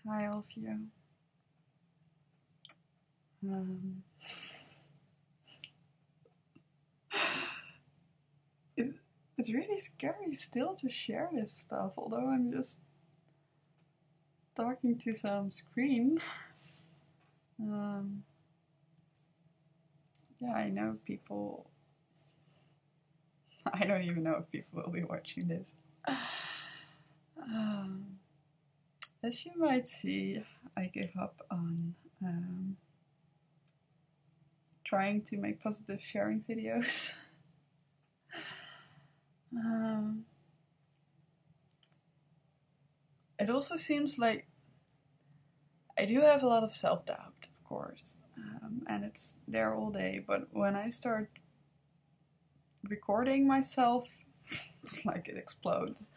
Hi, all of you. It's really scary still to share this stuff, although I'm just talking to some screen. Yeah, I know people. I don't even know if people will be watching this. As you might see, I gave up on trying to make positive sharing videos. It also seems like I do have a lot of self-doubt, of course, and it's there all day, but when I start recording myself, it's like it explodes.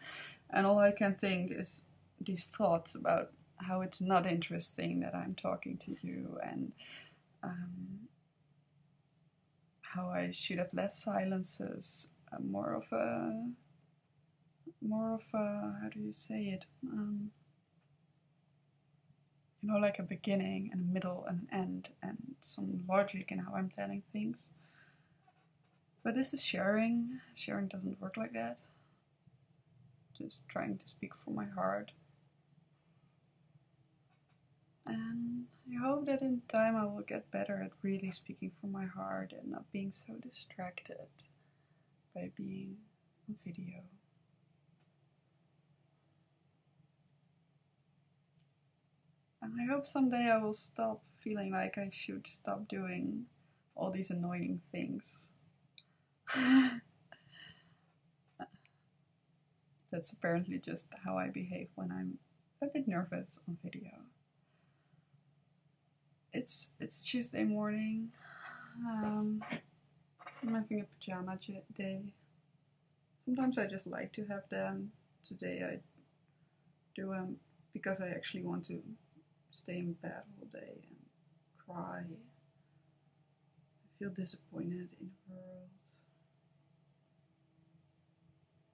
And all I can think is these thoughts about how it's not interesting that I'm talking to you, and how I should have less silences, more of a, how do you say it? Like a beginning and a middle and an end, and some logic in how I'm telling things. But this is sharing. Sharing doesn't work like that. Just trying to speak from my heart. And I hope that in time I will get better at really speaking from my heart and not being so distracted by being on video. And I hope someday I will stop feeling like I should stop doing all these annoying things. That's apparently just how I behave when I'm a bit nervous on video. It's Tuesday morning. I'm having a pajama day. Sometimes I just like to have them. Today I do them because I actually want to stay in bed all day and cry. I feel disappointed in the world.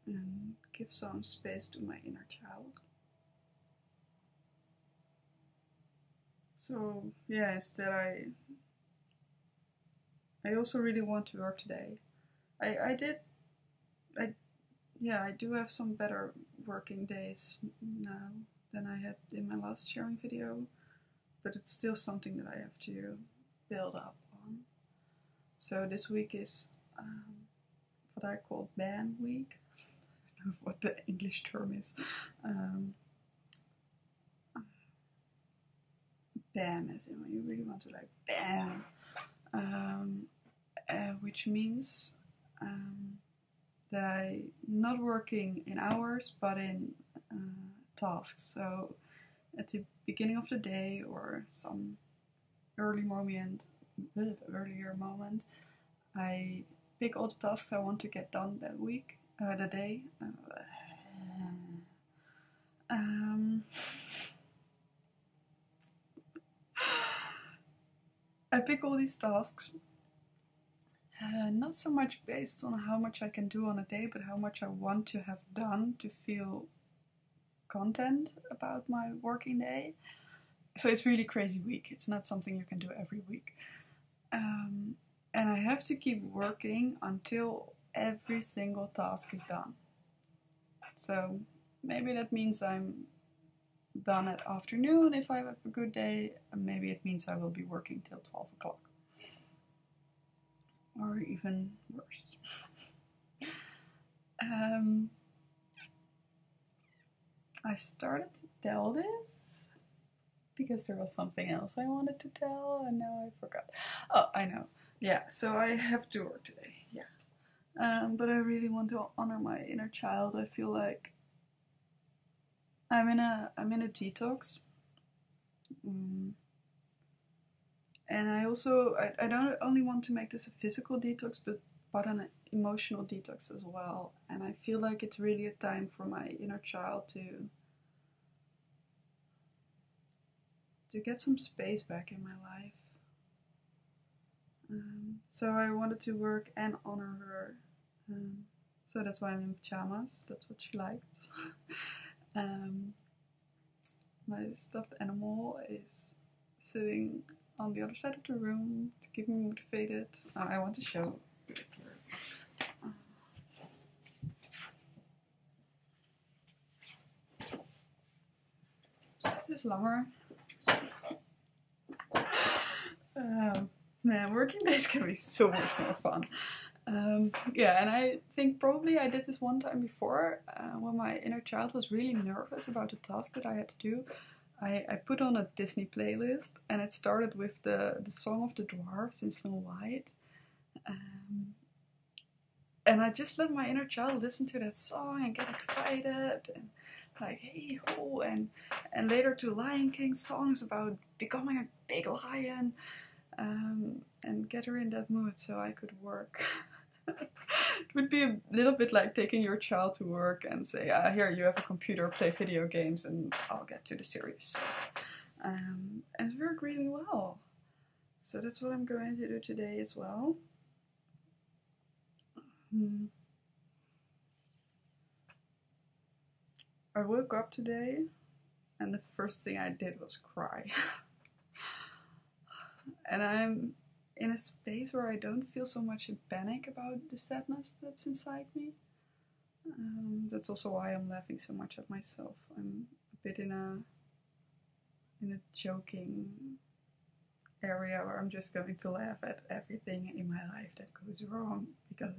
And give some space to my inner child. So yeah, instead I also really want to work today. I do have some better working days now than I had in my last sharing video, but it's still something that I have to build up on. So this week is what I call ban week. I don't know what the English term is. Bam, as in when you really want to like bam, which means that I'm not working in hours but in tasks. So at the beginning of the day or some earlier moment, I pick all the tasks I want to get done that week, the day. I pick all these tasks, not so much based on how much I can do on a day, but how much I want to have done to feel content about my working day. So it's really crazy week. It's not something you can do every week. And I have to keep working until every single task is done. So maybe that means I'm done at afternoon if I have a good day, and maybe it means I will be working till 12 o'clock. Or even worse. I started to tell this because there was something else I wanted to tell and now I forgot. Oh, I know. Yeah, so I have to work today. Yeah. But I really want to honor my inner child. I feel like I'm in a detox. And I also, I don't only want to make this a physical detox, but an emotional detox as well. And I feel like it's really a time for my inner child to get some space back in my life. So I wanted to work and honor her. So that's why I'm in pajamas. That's what she likes. My stuffed animal is sitting on the other side of the room to keep me motivated. I want to show. This is langer. Man, working days can be so much more fun. Yeah, and I think probably I did this one time before when my inner child was really nervous about the task that I had to do. I put on a Disney playlist, and it started with the Song of the Dwarfs in Snow White. And I just let my inner child listen to that song and get excited and like, hey ho, and later to Lion King songs about becoming a big lion, and get her in that mood so I could work. It would be a little bit like taking your child to work and say, here, you have a computer, play video games, and I'll get to the serious stuff. And it worked really well. So that's what I'm going to do today as well. I woke up today, and the first thing I did was cry. And I'm in a space where I don't feel so much in panic about the sadness that's inside me. That's also why I'm laughing so much at myself. I'm a bit in a joking area where I'm just going to laugh at everything in my life that goes wrong, because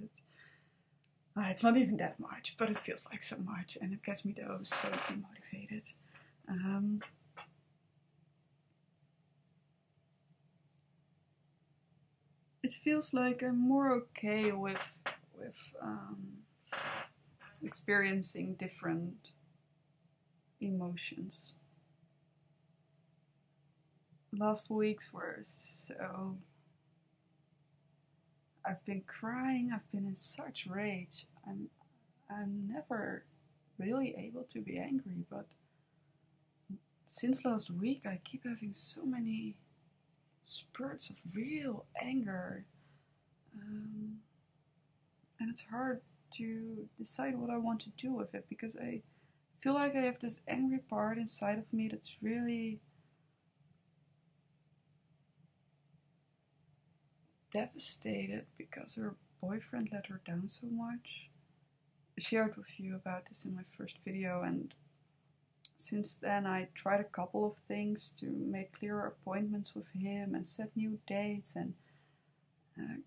it's not even that much, but it feels like so much, and it gets me so demotivated. It feels like I'm more okay with experiencing different emotions. Last weeks were so... I've been crying, I've been in such rage. I'm never really able to be angry, but since last week I keep having so many spurts of real anger, and it's hard to decide what I want to do with it, because I feel like I have this angry part inside of me that's really devastated because her boyfriend let her down so much. I shared with you about this in my first video, and since then I tried a couple of things to make clearer appointments with him and set new dates and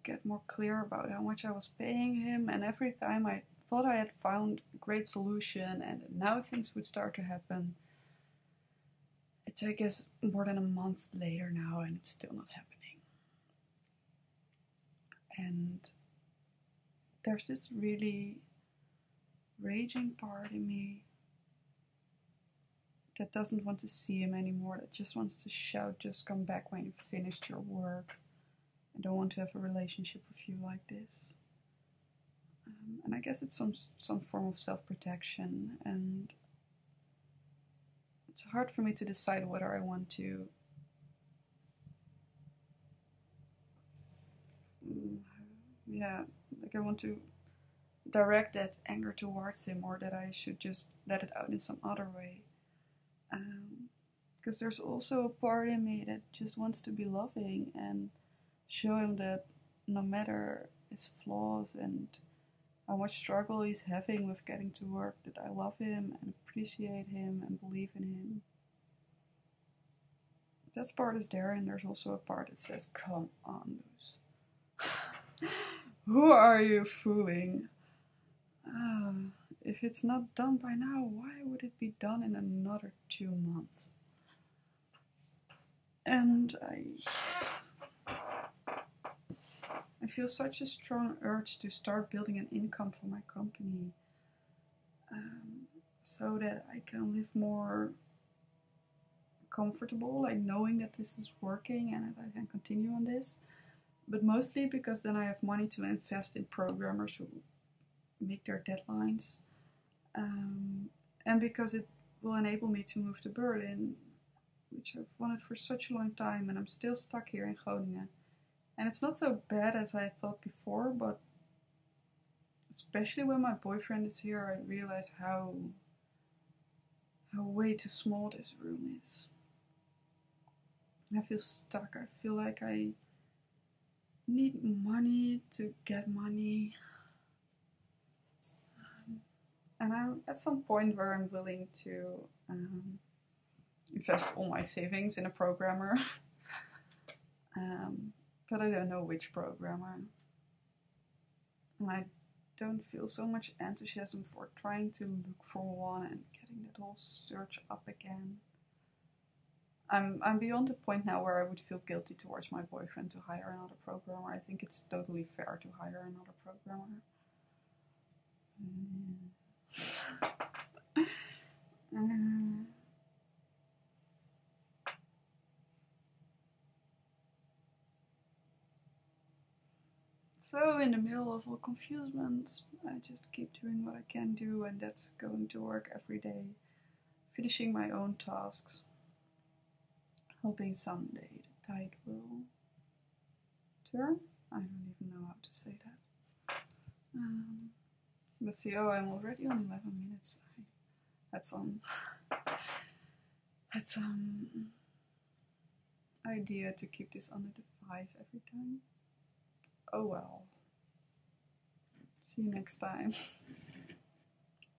get more clear about how much I was paying him, and every time I thought I had found a great solution and now things would start to happen. It's, I guess, more than a month later now, and it's still not happening. And there's this really raging part in me that doesn't want to see him anymore, that just wants to shout, just come back when you've finished your work. I don't want to have a relationship with you like this. And I guess it's some form of self-protection, and it's hard for me to decide whether I want to I want to direct that anger towards him, or that I should just let it out in some other way. Because there's also a part in me that just wants to be loving and show him that no matter his flaws and how much struggle he's having with getting to work, that I love him and appreciate him and believe in him. That part is there, and there's also a part that says, come on, Luz. Who are you fooling? If it's not done by now, why would it be done in another 2 months? And I feel such a strong urge to start building an income for my company, so that I can live more comfortable, like knowing that this is working and that I can continue on this. But mostly because then I have money to invest in programmers who make their deadlines, and because it will enable me to move to Berlin, which I've wanted for such a long time, and I'm still stuck here in Groningen. And it's not so bad as I thought before, but especially when my boyfriend is here, I realize how how way too small this room is. I feel stuck. I feel like I need money to get money. And I'm at some point where I'm willing to invest all my savings in a programmer. But I don't know which programmer. And I don't feel so much enthusiasm for trying to look for one and getting that whole search up again. I'm beyond the point now where I would feel guilty towards my boyfriend to hire another programmer. I think it's totally fair to hire another programmer. So in the middle of all confusement, I just keep doing what I can do, and that's going to work every day, finishing my own tasks, hoping someday the tide will turn. I don't even know how to say that. Let's see, I'm already on 11 minutes. That's idea to keep this under the 5 every time. Oh well. See you next time.